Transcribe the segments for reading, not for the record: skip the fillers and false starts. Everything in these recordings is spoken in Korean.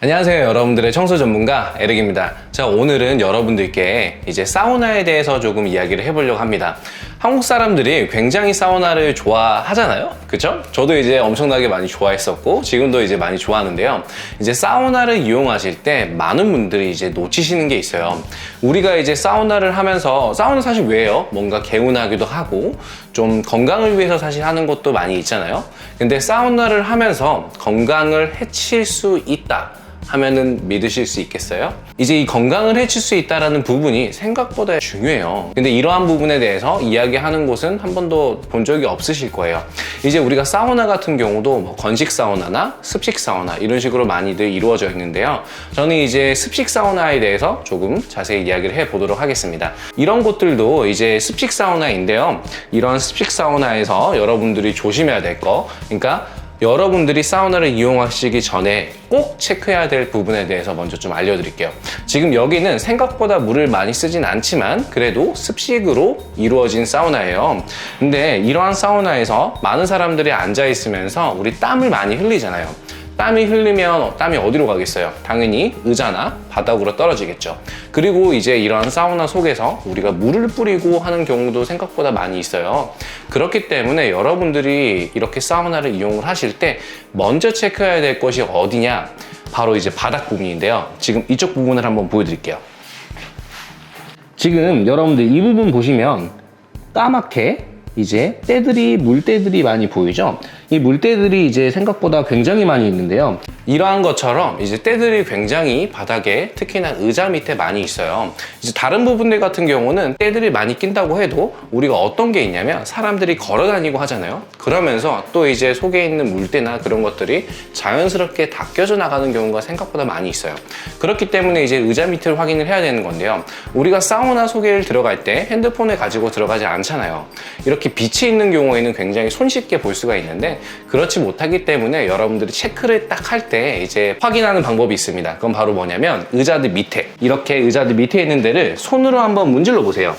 안녕하세요, 여러분들의 청소 전문가 에릭입니다. 자, 오늘은 여러분들께 이제 사우나에 대해서 조금 이야기를 해보려고 합니다. 한국 사람들이 굉장히 사우나를 좋아하잖아요, 그쵸? 저도 이제 엄청나게 많이 좋아했었고 지금도 이제 많이 좋아하는데요. 이제 사우나를 이용하실 때 많은 분들이 이제 놓치시는 게 있어요. 우리가 이제 사우나를 하면서, 사우나 사실 왜요? 뭔가 개운하기도 하고 좀 건강을 위해서 사실 하는 것도 많이 있잖아요. 근데 사우나를 하면서 건강을 해칠 수 있다 하면은 믿으실 수 있겠어요? 이제 이 건강을 해칠 수 있다는 부분이 생각보다 중요해요. 근데 이러한 부분에 대해서 이야기하는 곳은 한 번도 본 적이 없으실 거예요. 이제 우리가 사우나 같은 경우도 뭐 건식 사우나나 습식 사우나 이런 식으로 많이들 이루어져 있는데요. 저는 이제 습식 사우나에 대해서 조금 자세히 이야기를 해보도록 하겠습니다. 이런 곳들도 이제 습식 사우나인데요. 이런 습식 사우나에서 여러분들이 조심해야 될 거, 그러니까 여러분들이 사우나를 이용하시기 전에 꼭 체크해야 될 부분에 대해서 먼저 좀 알려드릴게요. 지금 여기는 생각보다 물을 많이 쓰진 않지만 그래도 습식으로 이루어진 사우나예요. 근데 이러한 사우나에서 많은 사람들이 앉아 있으면서 우리 땀을 많이 흘리잖아요. 땀이 흘리면 땀이 어디로 가겠어요? 당연히 의자나 바닥으로 떨어지겠죠. 그리고 이제 이런 사우나 속에서 우리가 물을 뿌리고 하는 경우도 생각보다 많이 있어요. 그렇기 때문에 여러분들이 이렇게 사우나를 이용을 하실 때 먼저 체크해야 될 것이 어디냐? 바로 이제 바닥 부분인데요. 지금 이쪽 부분을 한번 보여드릴게요. 지금 여러분들 이 부분 보시면 까맣게 이제 물때들이 많이 보이죠? 이 물때들이 이제 생각보다 굉장히 많이 있는데요. 이러한 것처럼 이제 때들이 굉장히 바닥에, 특히나 의자 밑에 많이 있어요. 이제 다른 부분들 같은 경우는 때들이 많이 낀다고 해도 우리가 어떤 게 있냐면 사람들이 걸어 다니고 하잖아요. 그러면서 또 이제 속에 있는 물때나 그런 것들이 자연스럽게 닦여져 나가는 경우가 생각보다 많이 있어요. 그렇기 때문에 이제 의자 밑을 확인을 해야 되는 건데요. 우리가 사우나 속에 들어갈 때 핸드폰을 가지고 들어가지 않잖아요. 이렇게 빛이 있는 경우에는 굉장히 손쉽게 볼 수가 있는데 그렇지 못하기 때문에 여러분들이 체크를 딱 할 때 이제 확인하는 방법이 있습니다. 그건 바로 뭐냐면 의자들 밑에, 이렇게 의자들 밑에 있는 데를 손으로 한번 문질러 보세요.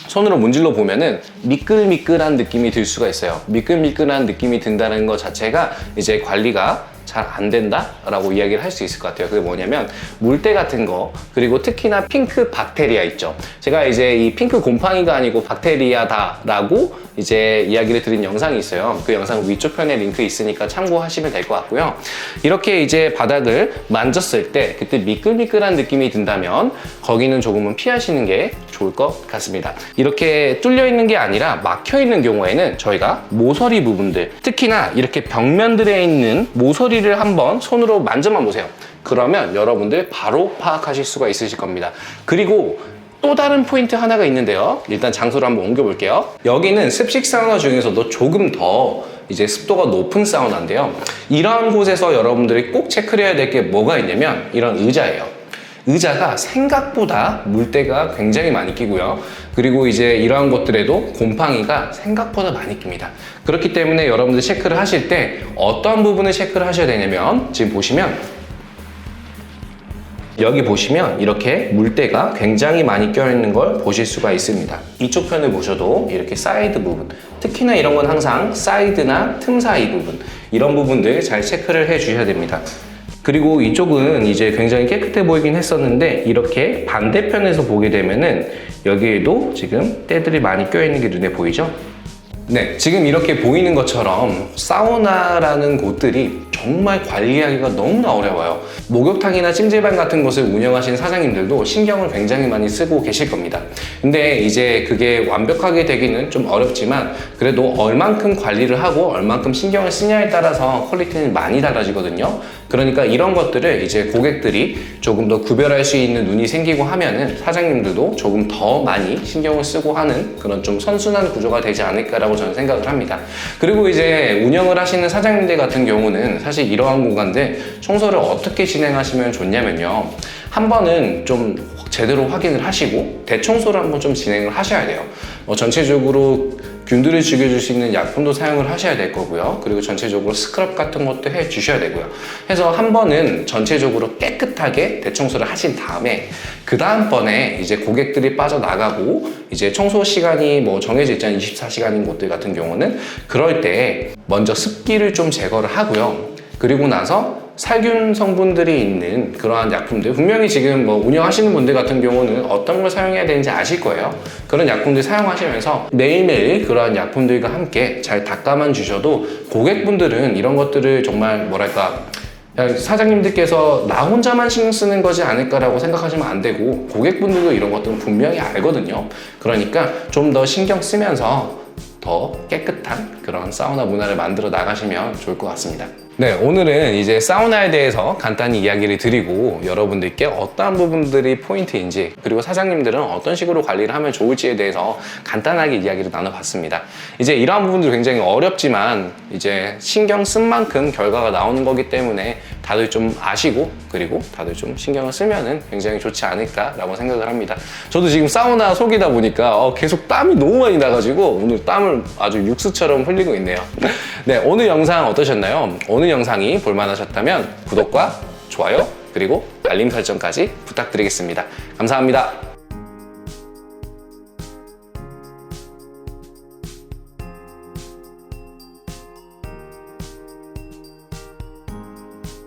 손으로 문질러 보면은 미끌미끌한 느낌이 들 수가 있어요. 미끌미끌한 느낌이 든다는 것 자체가 이제 관리가 잘 안 된다라고 이야기를 할 수 있을 것 같아요. 그게 뭐냐면 물때 같은 거, 그리고 특히나 핑크 박테리아 있죠. 제가 이제 이 핑크 곰팡이가 아니고 박테리아다라고 이제 이야기를 드린 영상이 있어요. 그 영상 위쪽 편에 링크 있으니까 참고하시면 될 것 같고요. 이렇게 이제 바닥을 만졌을 때 그때 미끌미끌한 느낌이 든다면 거기는 조금은 피하시는 게 좋을 것 같습니다. 이렇게 뚫려 있는 게 아니라 막혀 있는 경우에는 저희가 모서리 부분들, 특히나 이렇게 벽면들에 있는 모서리를 한번 손으로 만져만 보세요. 그러면 여러분들 바로 파악하실 수가 있으실 겁니다. 그리고 또 다른 포인트 하나가 있는데요. 일단 장소를 한번 옮겨볼게요. 여기는 습식 사우나 중에서도 조금 더 이제 습도가 높은 사우나인데요. 이러한 곳에서 여러분들이 꼭 체크를 해야 될 게 뭐가 있냐면 이런 의자예요. 의자가 생각보다 물때가 굉장히 많이 끼고요. 그리고 이제 이러한 것들에도 곰팡이가 생각보다 많이 낍니다. 그렇기 때문에 여러분들 체크를 하실 때 어떤 부분을 체크를 하셔야 되냐면 지금 보시면 여기 보시면 이렇게 물때가 굉장히 많이 껴있는 걸 보실 수가 있습니다. 이쪽 편을 보셔도 이렇게 사이드 부분, 특히나 이런 건 항상 사이드나 틈 사이 부분, 이런 부분들 잘 체크를 해 주셔야 됩니다. 그리고 이쪽은 이제 굉장히 깨끗해 보이긴 했었는데 이렇게 반대편에서 보게 되면은 여기에도 지금 때들이 많이 껴있는 게 눈에 보이죠? 네, 지금 이렇게 보이는 것처럼 사우나라는 곳들이 정말 관리하기가 너무나 어려워요. 목욕탕이나 찜질방 같은 곳을 운영하시는 사장님들도 신경을 굉장히 많이 쓰고 계실 겁니다. 근데 이제 그게 완벽하게 되기는 좀 어렵지만 그래도 얼만큼 관리를 하고 얼만큼 신경을 쓰냐에 따라서 퀄리티는 많이 달라지거든요. 그러니까 이런 것들을 이제 고객들이 조금 더 구별할 수 있는 눈이 생기고 하면은 사장님들도 조금 더 많이 신경을 쓰고 하는 그런 좀 선순환 구조가 되지 않을까라고 저는 생각을 합니다. 그리고 이제 운영을 하시는 사장님들 같은 경우는 사실 이러한 공간들 청소를 어떻게 진행하시면 좋냐면요. 한 번은 좀 제대로 확인을 하시고 대청소를 한번 좀 진행을 하셔야 돼요. 전체적으로 균들을 죽여줄 수 있는 약품도 사용을 하셔야 될 거고요. 그리고 전체적으로 스크럽 같은 것도 해 주셔야 되고요. 해서 한 번은 전체적으로 깨끗하게 대청소를 하신 다음에 그 다음번에 이제 고객들이 빠져나가고 이제 청소 시간이 뭐 정해져 있잖아요. 24시간인 곳들 같은 경우는 그럴 때 먼저 습기를 좀 제거를 하고요. 그리고 나서 살균 성분들이 있는 그러한 약품들, 분명히 지금 뭐 운영하시는 분들 같은 경우는 어떤 걸 사용해야 되는지 아실 거예요. 그런 약품들 사용하시면서 매일매일 그러한 약품들과 함께 잘 닦아만 주셔도 고객분들은 이런 것들을 정말 뭐랄까, 그냥 사장님들께서 나 혼자만 신경 쓰는 거지 않을까라고 생각하시면 안 되고, 고객분들도 이런 것들은 분명히 알거든요. 그러니까 좀 더 신경 쓰면서 더 깨끗한 그런 사우나 문화를 만들어 나가시면 좋을 것 같습니다. 네, 오늘은 이제 사우나에 대해서 간단히 이야기를 드리고 여러분들께 어떠한 부분들이 포인트인지, 그리고 사장님들은 어떤 식으로 관리를 하면 좋을지에 대해서 간단하게 이야기를 나눠봤습니다. 이제 이러한 부분들이 굉장히 어렵지만 이제 신경 쓴 만큼 결과가 나오는 거기 때문에 다들 좀 아시고, 그리고 다들 좀 신경을 쓰면은 굉장히 좋지 않을까라고 생각을 합니다. 저도 지금 사우나 속이다 보니까 계속 땀이 너무 많이 나가지고 오늘 땀을 아주 육수처럼 흘리고 있네요. 네, 오늘 영상 어떠셨나요? 오늘 영상이 볼만하셨다면 구독과 좋아요, 그리고 알림 설정까지 부탁드리겠습니다. 감사합니다.